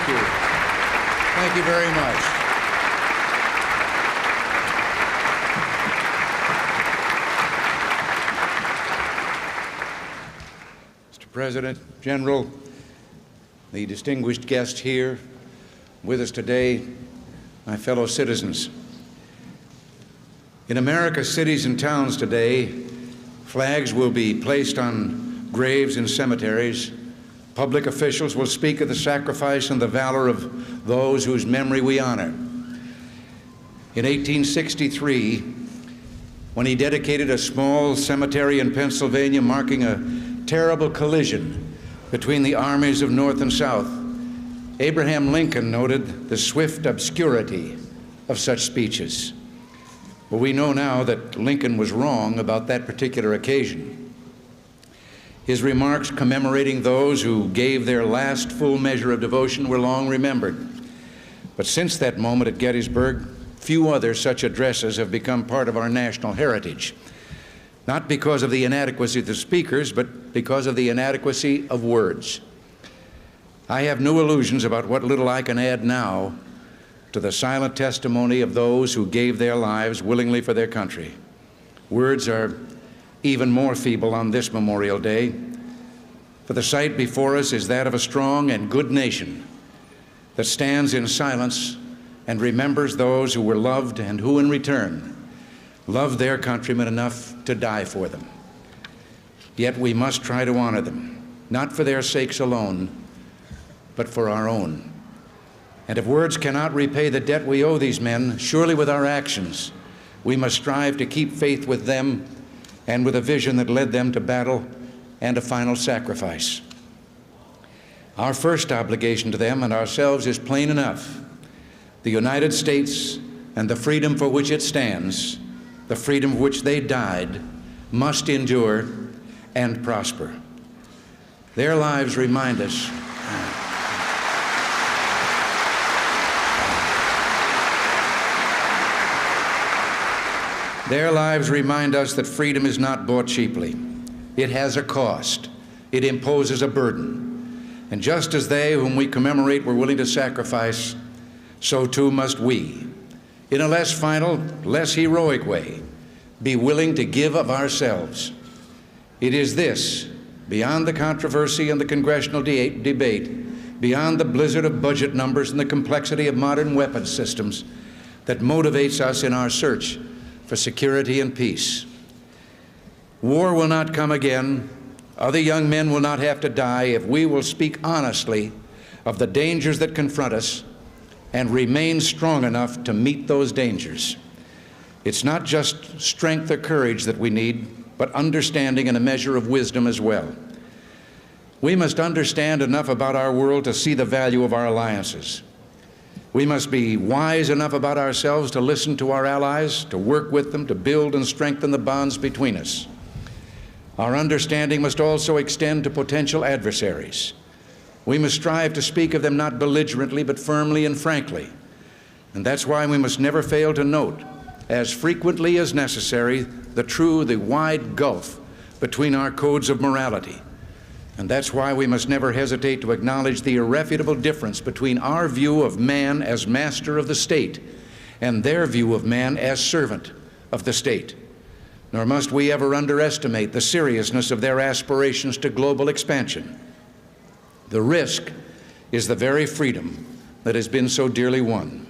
Thank you. Thank you very much. Mr. President, General, the distinguished guests here with us today, my fellow citizens. In America's cities and towns today, flags will be placed on graves in cemeteries. Public officials will speak of the sacrifice and the valor of those whose memory we honor. In 1863, when he dedicated a small cemetery in Pennsylvania marking a terrible collision between the armies of North and South, Abraham Lincoln noted the swift obscurity of such speeches. Well, we know now that Lincoln was wrong about that particular occasion. His remarks commemorating those who gave their last full measure of devotion were long remembered. But since that moment at Gettysburg, few other such addresses have become part of our national heritage, not because of the inadequacy of the speakers, but because of the inadequacy of words. I have no illusions about what little I can add now to the silent testimony of those who gave their lives willingly for their country. Words are even more feeble on this Memorial Day, for the sight before us is that of a strong and good nation that stands in silence and remembers those who were loved and who, in return, loved their countrymen enough to die for them. Yet we must try to honor them, not for their sakes alone, but for our own. And if words cannot repay the debt we owe these men, surely with our actions, we must strive to keep faith with them and with a vision that led them to battle and a final sacrifice. Our first obligation to them and ourselves is plain enough. The United States and the freedom for which it stands, the freedom for which they died, must endure and prosper. Their lives remind us that freedom is not bought cheaply. It has a cost. It imposes a burden. And just as they whom we commemorate were willing to sacrifice, so too must we, in a less final, less heroic way, be willing to give of ourselves. It is this, beyond the controversy and the congressional debate, beyond the blizzard of budget numbers and the complexity of modern weapons systems, that motivates us in our search for security and peace. War will not come again. Other young men will not have to die if we will speak honestly of the dangers that confront us and remain strong enough to meet those dangers. It's not just strength or courage that we need, but understanding and a measure of wisdom as well. We must understand enough about our world to see the value of our alliances. We must be wise enough about ourselves to listen to our allies, to work with them, to build and strengthen the bonds between us. Our understanding must also extend to potential adversaries. We must strive to speak of them not belligerently, but firmly and frankly. And that's why we must never fail to note, as frequently as necessary, the wide gulf between our codes of morality. And that's why we must never hesitate to acknowledge the irrefutable difference between our view of man as master of the state and their view of man as servant of the state. Nor must we ever underestimate the seriousness of their aspirations to global expansion. The risk is the very freedom that has been so dearly won.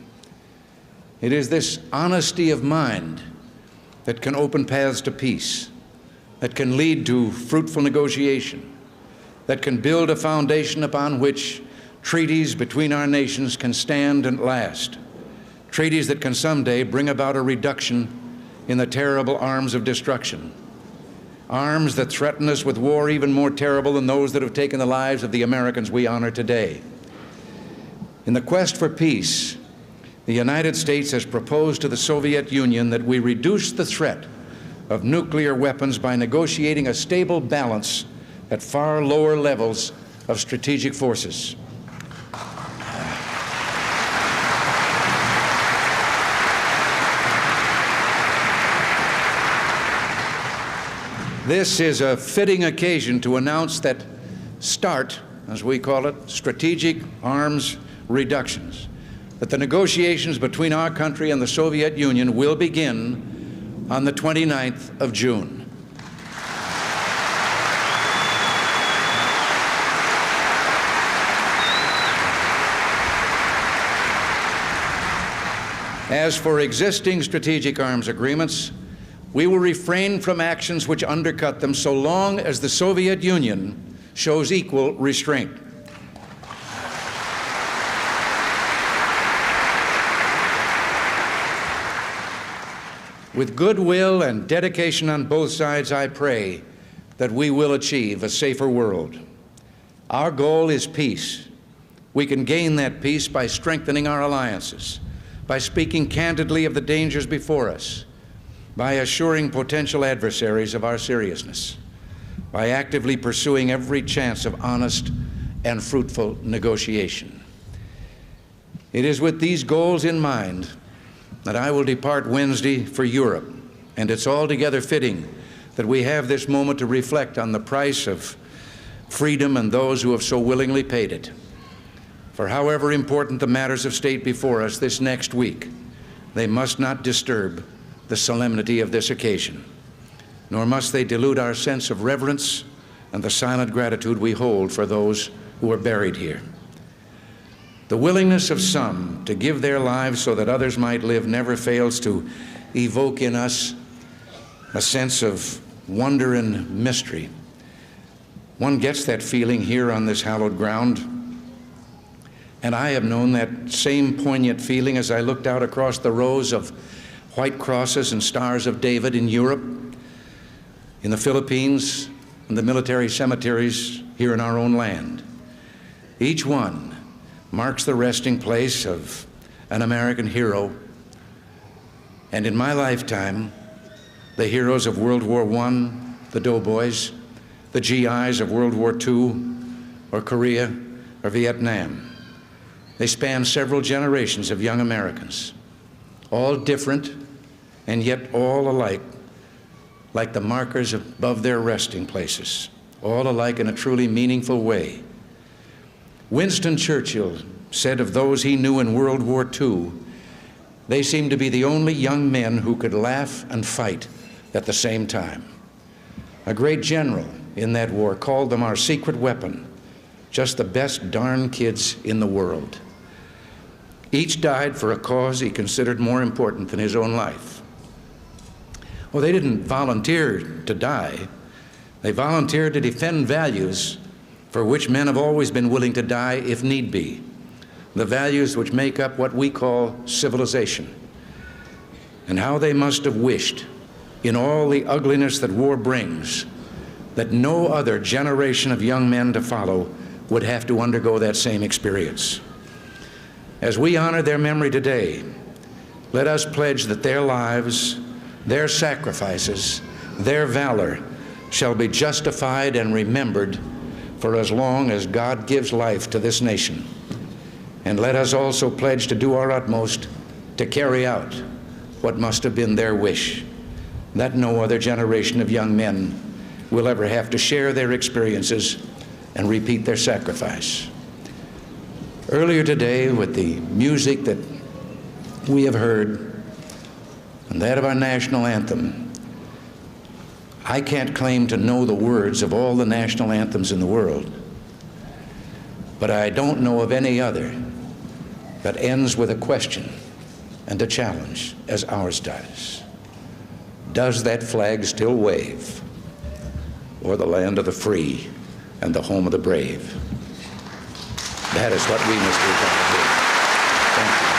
It is this honesty of mind that can open paths to peace, that can lead to fruitful negotiation, that can build a foundation upon which treaties between our nations can stand and last, treaties that can someday bring about a reduction in the terrible arms of destruction, arms that threaten us with war even more terrible than those that have taken the lives of the Americans we honor today. In the quest for peace, the United States has proposed to the Soviet Union that we reduce the threat of nuclear weapons by negotiating a stable balance at far lower levels of strategic forces. This is a fitting occasion to announce that START, as we call it, Strategic Arms reductions, that the negotiations between our country and the Soviet Union will begin on the 29th of June. As for existing strategic arms agreements, we will refrain from actions which undercut them so long as the Soviet Union shows equal restraint. With goodwill and dedication on both sides, I pray that we will achieve a safer world. Our goal is peace. We can gain that peace by strengthening our alliances, by speaking candidly of the dangers before us, by assuring potential adversaries of our seriousness, by actively pursuing every chance of honest and fruitful negotiation. It is with these goals in mind that I will depart Wednesday for Europe, and it's altogether fitting that we have this moment to reflect on the price of freedom and those who have so willingly paid it. For however important the matters of state before us this next week, they must not disturb the solemnity of this occasion, nor must they dilute our sense of reverence and the silent gratitude we hold for those who are buried here. The willingness of some to give their lives so that others might live never fails to evoke in us a sense of wonder and mystery. One gets that feeling here on this hallowed ground, and I have known that same poignant feeling as I looked out across the rows of white crosses and stars of David in Europe, in the Philippines, and the military cemeteries here in our own land. Each one marks the resting place of an American hero, and in my lifetime, the heroes of World War I, the doughboys, the GIs of World War II, or Korea, or Vietnam. They span several generations of young Americans, all different and yet all alike, like the markers above their resting places, all alike in a truly meaningful way. Winston Churchill said of those he knew in World War II, they seemed to be the only young men who could laugh and fight at the same time. A great general in that war called them our secret weapon, just the best darn kids in the world. Each died for a cause he considered more important than his own life. Well, they didn't volunteer to die. They volunteered to defend values for which men have always been willing to die if need be, the values which make up what we call civilization. And how they must have wished, in all the ugliness that war brings, that no other generation of young men to follow would have to undergo that same experience. As we honor their memory today, let us pledge that their lives, their sacrifices, their valor shall be justified and remembered for as long as God gives life to this nation. And let us also pledge to do our utmost to carry out what must have been their wish, that no other generation of young men will ever have to share their experiences and repeat their sacrifice. Earlier today, with the music that we have heard and that of our national anthem, I can't claim to know the words of all the national anthems in the world, but I don't know of any other that ends with a question and a challenge as ours does. Does that flag still wave o'er the land of the free and the home of the brave? That is what we must do. Thank you.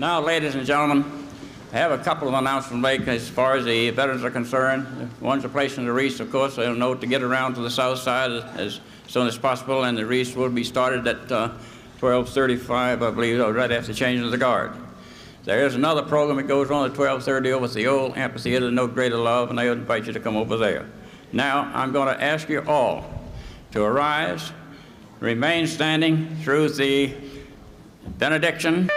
Now, ladies and gentlemen, I have a couple of announcements to make as far as the veterans are concerned. One's a place in the wreaths, of course. They'll know to get around to the south side as soon as possible, and the wreaths will be started at 12:35, I believe, right after changing of the guard. There is another program that goes on at 12:30 over at the old amphitheater, No Greater Love, and I invite you to come over there. Now, I'm going to ask you all to arise, remain standing through the benediction.